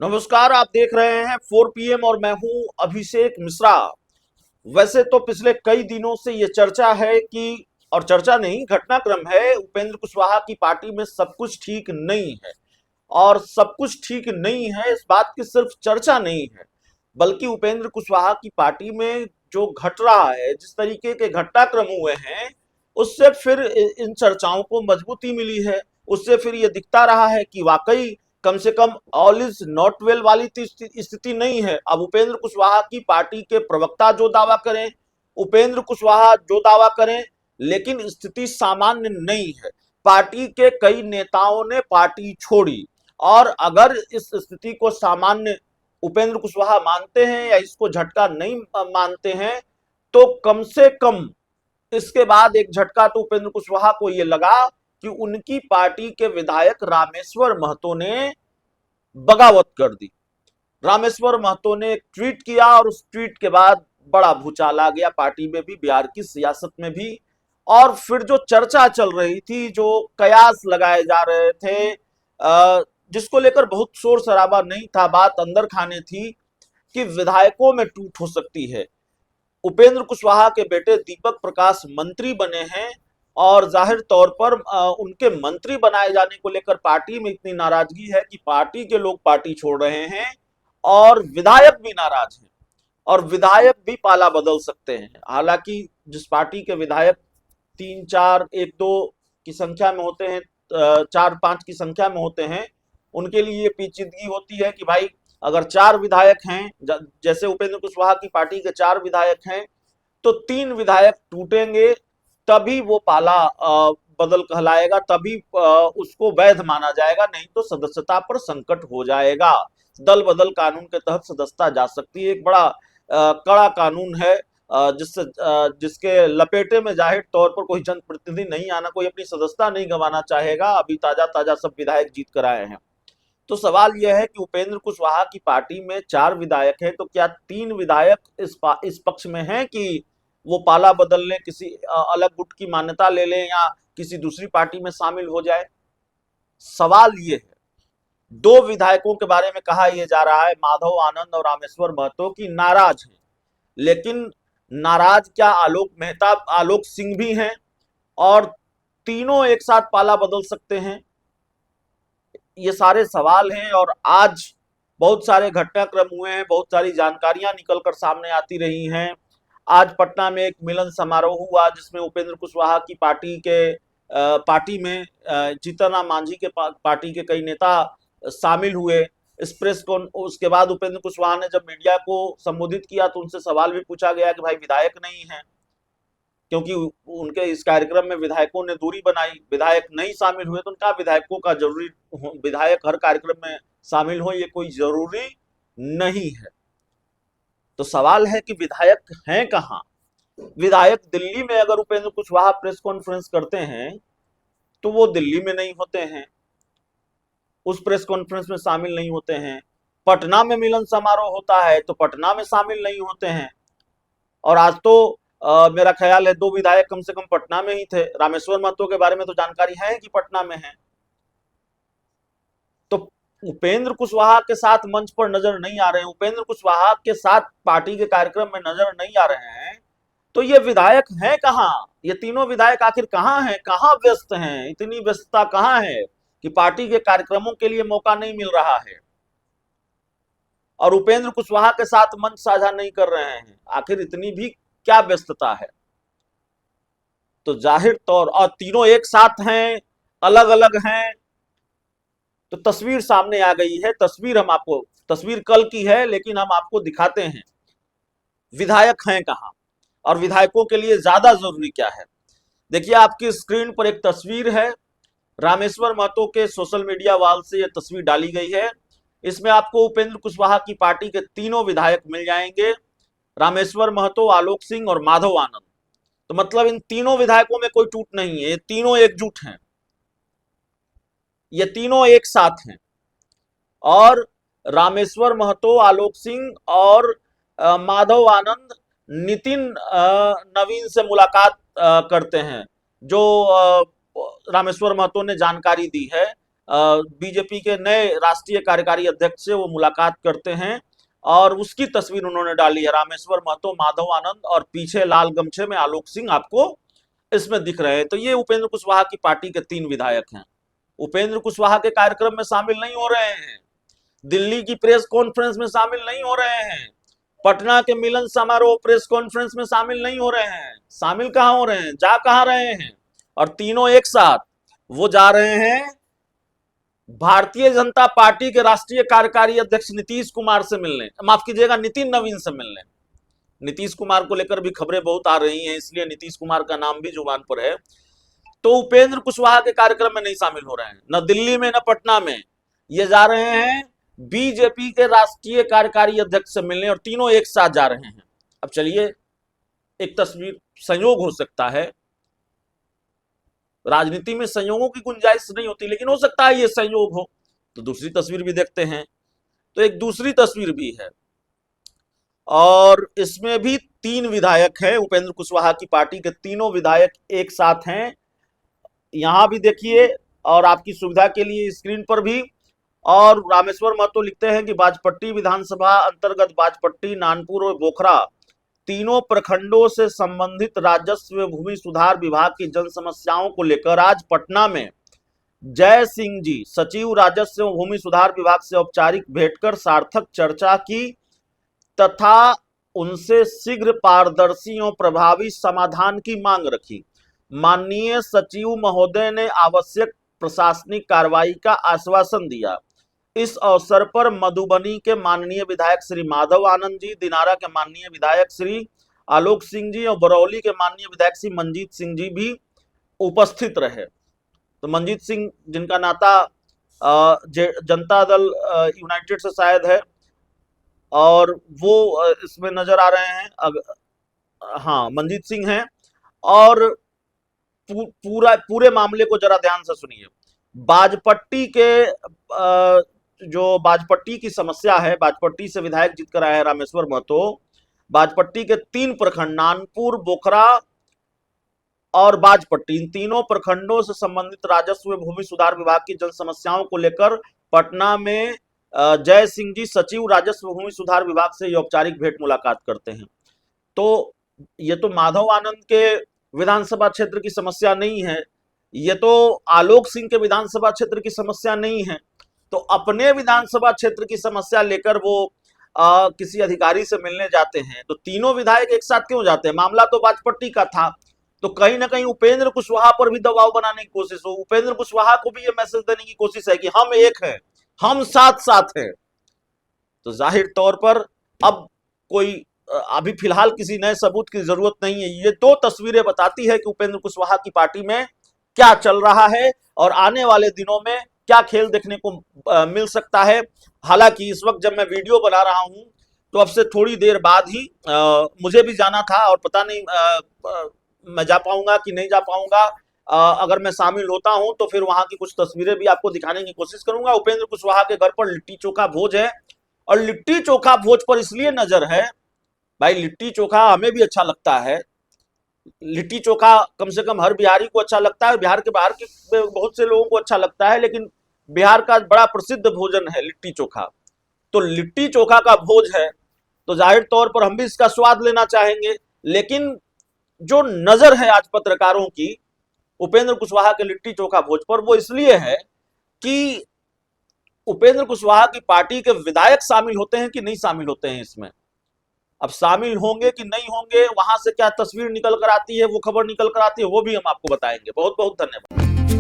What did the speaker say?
नमस्कार। आप देख रहे हैं 4 PM और मैं हूं अभिषेक मिश्रा। वैसे तो पिछले कई दिनों से ये चर्चा है कि और चर्चा नहीं, घटनाक्रम है, उपेंद्र कुशवाहा की पार्टी में सब कुछ ठीक नहीं है। और सब कुछ ठीक नहीं है इस बात की सिर्फ चर्चा नहीं है, बल्कि उपेंद्र कुशवाहा की पार्टी में जो घट रहा है, जिस तरीके के घटनाक्रम हुए हैं, उससे फिर इन चर्चाओं को मजबूती मिली है। उससे फिर ये दिखता रहा है कि वाकई कम से come all is not well वाली स्थिति नहीं है। अब उपेंद्र कुशवाहा की पार्टी के प्रवक्ता जो दावा करें, उपेंद्र कुशवाहा जो दावा करें, लेकिन स्थिति सामान्य नहीं है। पार्टी के कई नेताओं ने पार्टी छोड़ी, और अगर इस स्थिति को सामान्य उपेंद्र कुशवाहा मानते हैं या इसको झटका नहीं मानते हैं, तो कम से कम इसके बाद एक झटका तो उपेंद्र कुशवाहा को यह लगा कि उनकी पार्टी के विधायक रामेश्वर महतो ने बगावत कर दी। रामेश्वर महतो ने एक ट्वीट किया और उस ट्वीट के बाद बड़ा भूचाल आ गया पार्टी में भी, बिहार की सियासत में भी। और फिर जो चर्चा चल रही थी, जो कयास लगाए जा रहे थे, जिसको लेकर बहुत शोर शराबा नहीं था, बात अंदर खाने थी कि विधायकों में टूट हो सकती है। उपेंद्र कुशवाहा के बेटे दीपक प्रकाश मंत्री बने हैं, और जाहिर तौर पर उनके मंत्री बनाए जाने को लेकर पार्टी में इतनी नाराजगी है कि पार्टी के लोग पार्टी छोड़ रहे हैं, और विधायक भी नाराज हैं, और विधायक भी पाला बदल सकते हैं। हालांकि जिस पार्टी के विधायक 3 4 1 2 की संख्या में होते हैं, 4 5 की संख्या में होते हैं, उनके लिए ये पेचीदगी होती है कि भाई अगर 4 विधायक हैं, जैसे उपेंद्र कुशवाहा की पार्टी के 4 विधायक हैं, तो 3 विधायक टूटेंगे, तभी वो पाला बदल कहलाएगा, तभी उसको वैध माना जाएगा, नहीं तो सदस्यता पर संकट हो जाएगा। दल बदल कानून के तहत सदस्यता जा सकती है। एक बड़ा कड़ा कानून है, जिसके लपेटे में जाहिर तौर पर कोई जनप्रतिनिधि नहीं आना, कोई अपनी सदस्यता नहीं गंवाना चाहेगा। अभी ताजा ताजा सब विधायक जीत कर आए हैं। तो सवाल यह है कि उपेंद्र कुशवाहा की पार्टी में 4 विधायक हैं, तो क्या 3 विधायक इस पक्ष में हैं कि वो पाला बदल लें, किसी अलग गुट की मान्यता ले लें, या किसी दूसरी पार्टी में शामिल हो जाए? सवाल ये है। 2 विधायकों के बारे में कहा यह जा रहा है, माधव आनंद और रामेश्वर महतो, की नाराज है। लेकिन नाराज क्या आलोक मेहता, आलोक सिंह भी हैं, और तीनों एक साथ पाला बदल सकते हैं? ये सारे सवाल हैं, और आज बहुत सारे घटनाक्रम हुए हैं, बहुत सारी जानकारियां निकलकर सामने आती रही हैं। आज पटना में एक मिलन समारोह हुआ, जिसमें उपेंद्र कुशवाहा की पार्टी में जीतन मांझी के पार्टी के कई नेता शामिल हुए। इस प्रेस को उसके बाद उपेंद्र कुशवाहा ने जब मीडिया को संबोधित किया, तो उनसे सवाल भी पूछा गया कि भाई विधायक नहीं है, क्योंकि उनके इस कार्यक्रम में विधायकों ने दूरी बनाई, विधायक नहीं शामिल हुए। तो उनका विधायकों का जरूरी, विधायक हर कार्यक्रम में शामिल हो, ये कोई जरूरी नहीं है। तो सवाल है कि विधायक हैं कहां? विधायक दिल्ली में अगर उपेंद्र कुशवाहा प्रेस कॉन्फ्रेंस करते हैं, तो वो दिल्ली में नहीं होते हैं, उस प्रेस कॉन्फ्रेंस में शामिल नहीं होते हैं। पटना में मिलन समारोह होता है तो पटना में शामिल नहीं होते हैं। और आज तो मेरा ख्याल है 2 विधायक कम से कम पटना में ही थे। रामेश्वर महतो के बारे में तो जानकारी है कि पटना में है। तो उपेंद्र कुशवाहा के साथ मंच पर नजर नहीं आ रहे हैं, उपेंद्र कुशवाहा के साथ पार्टी के कार्यक्रम में नजर नहीं आ रहे हैं, तो ये विधायक हैं कहां? ये तीनों विधायक आखिर कहां हैं, कहां व्यस्त हैं? इतनी व्यस्तता कहां है कि पार्टी के कार्यक्रमों के लिए मौका नहीं मिल रहा है, और उपेंद्र कुशवाहा के साथ मंच साझा नहीं कर रहे हैं? आखिर इतनी भी क्या व्यस्तता है? तो जाहिर तौर, और तीनों एक साथ हैं, अलग अलग हैं, तो तस्वीर सामने आ गई है। तस्वीर कल की है, लेकिन हम आपको दिखाते हैं विधायक हैं कहां, और विधायकों के लिए ज्यादा जरूरी क्या है। देखिए, आपकी स्क्रीन पर एक तस्वीर है, रामेश्वर महतो के सोशल मीडिया वाल से यह तस्वीर डाली गई है। इसमें आपको उपेंद्र कुशवाहा की पार्टी के तीनों विधायक मिल जाएंगे, रामेश्वर महतो, आलोक सिंह और माधव आनंद। तो मतलब इन तीनों विधायकों में कोई टूट नहीं है, ये तीनों एकजुट हैं, ये तीनों एक साथ हैं। और रामेश्वर महतो, आलोक सिंह और माधव आनंद नितिन नवीन से मुलाकात करते हैं, जो रामेश्वर महतो ने जानकारी दी है। बीजेपी के नए राष्ट्रीय कार्यकारी अध्यक्ष से वो मुलाकात करते हैं और उसकी तस्वीर उन्होंने डाली है। रामेश्वर महतो, माधव आनंद और पीछे लाल गमछे में आलोक सिंह आपको इसमें दिख रहे हैं। तो ये उपेंद्र कुशवाहा की पार्टी के 3 विधायक हैं। उपेंद्र कुशवाहा के कार्यक्रम में शामिल नहीं हो रहे हैं, दिल्ली की प्रेस कॉन्फ्रेंस में शामिल नहीं हो रहे हैं, पटना के मिलन समारोह प्रेस कॉन्फ्रेंस में शामिल नहीं हो रहे हैं। शामिल कहां हो रहे हैं, जा कहां रहे हैं? और तीनों एक साथ वो जा रहे हैं भारतीय जनता पार्टी के राष्ट्रीय कार्यकारी अध्यक्ष नीतीश कुमार से मिलने, माफ कीजिएगा नितिन नवीन से मिलने। नीतीश कुमार को लेकर भी खबरें बहुत आ रही हैं, इसलिए नीतीश कुमार का नाम भी जुबान पर है। तो उपेंद्र कुशवाहा के कार्यक्रम में नहीं शामिल हो रहे हैं, न दिल्ली में न पटना में। ये जा रहे हैं बीजेपी के राष्ट्रीय कार्यकारी अध्यक्ष से मिलने और तीनों एक साथ जा रहे हैं। अब चलिए, एक तस्वीर, संयोग हो सकता है, राजनीति में संयोगों की गुंजाइश नहीं होती, लेकिन हो सकता है ये संयोग हो। तो दूसरी तस्वीर भी देखते हैं। तो एक दूसरी तस्वीर भी है और इसमें भी 3 विधायक हैं। उपेंद्र कुशवाहा की पार्टी के तीनों विधायक एक साथ हैं। यहां भी देखिए और आपकी सुविधा के लिए स्क्रीन पर भी। और रामेश्वर महतो लिखते हैं कि बाजपट्टी विधानसभा अंतर्गत बाजपट्टी, नानपुर और बोखरा तीनों प्रखंडों से संबंधित राजस्व एवं भूमि सुधार विभाग की जन समस्याओं को लेकर आज पटना में जय सिंह जी सचिव राजस्व एवं भूमि सुधार विभाग से औपचारिक भेंट कर सार्थक चर्चा की तथा उनसे शीघ्र पारदर्शी एवं प्रभावी समाधान की मांग रखी। माननीय सचिव महोदय ने आवश्यक प्रशासनिक कार्रवाई का आश्वासन दिया। इस अवसर पर मधुबनी के माननीय विधायक श्री माधव आनंद जी, दिनारा के माननीय विधायक श्री आलोक सिंह जी और बरौली के माननीय विधायक श्री मंजीत सिंह जी भी उपस्थित रहे। तो मंजीत सिंह जिनका नाता जनता दल यूनाइटेड से शायद है और वो इसमें नजर आ रहे हैं। हाँ, मंजीत सिंह हैं। और पूरे मामले को जरा ध्यान से सुनिए। बाजपट्टी के जो बाजपट्टी की समस्या है, बाजपट्टी से विधायक जीत कर आए हैं रामेश्वर महतो। बाजपट्टी के 3 प्रखंड नानपुर, बोखरा और बाजपट्टी, इन तीनों प्रखंडों से संबंधित राजस्व एवं भूमि सुधार विभाग की जन समस्याओं को लेकर पटना में जय सिंह जी सचिव राजस्व भूमि सुधार विभाग से औपचारिक भेंट मुलाकात करते हैं। तो ये तो माधव आनंद के विधानसभा क्षेत्र की समस्या नहीं है, ये तो आलोक सिंह के विधानसभा क्षेत्र की समस्या नहीं है। तो अपने विधानसभा क्षेत्र की समस्या लेकर वो किसी अधिकारी से मिलने जाते हैं। तो तीनों विधायक एक साथ क्यों जाते हैं? मामला तो बाजपट्टी का था, तो कहीं ना कहीं उपेंद्र कुशवाहा पर भी दबाव बनाने की कोशिश हो, उपेंद्र कुशवाहा को भी ये मैसेज देने की कोशिश है कि हम एक हैं, हम साथ साथ हैं। तो जाहिर तौर पर अब कोई अभी फिलहाल किसी नए सबूत की जरूरत नहीं है। ये 2 तस्वीरें बताती है कि उपेंद्र कुशवाहा की पार्टी में क्या चल रहा है और आने वाले दिनों में क्या खेल देखने को मिल सकता है। हालांकि इस वक्त जब मैं वीडियो बना रहा हूं तो अब से थोड़ी देर बाद ही मुझे भी जाना था और पता नहीं मैं जा पाऊंगा कि नहीं जा पाऊंगा। अगर मैं शामिल होता हूं तो फिर वहां की कुछ तस्वीरें भी आपको दिखाने की कोशिश करूंगा। उपेंद्र कुशवाहा के घर पर लिट्टी चोखा भोज है और लिट्टी चोखा भोज पर इसलिए नजर है, भाई लिट्टी चोखा हमें भी अच्छा लगता है, लिट्टी चोखा कम से कम हर बिहारी को अच्छा लगता है, बिहार के बाहर के बहुत से लोगों को अच्छा लगता है, लेकिन बिहार का बड़ा प्रसिद्ध भोजन है लिट्टी चोखा। तो लिट्टी चोखा का भोज है तो जाहिर तौर पर हम भी इसका स्वाद लेना चाहेंगे। लेकिन जो नजर है आज पत्रकारों की उपेंद्र कुशवाहा के लिट्टी चोखा भोज पर, वो इसलिए है कि उपेंद्र कुशवाहा की पार्टी के विधायक शामिल होते हैं कि नहीं शामिल होते हैं इसमें। अब शामिल होंगे कि नहीं होंगे, वहां से क्या तस्वीर निकल कर आती है, वो खबर निकल कर आती है, वो भी हम आपको बताएंगे। बहुत बहुत धन्यवाद।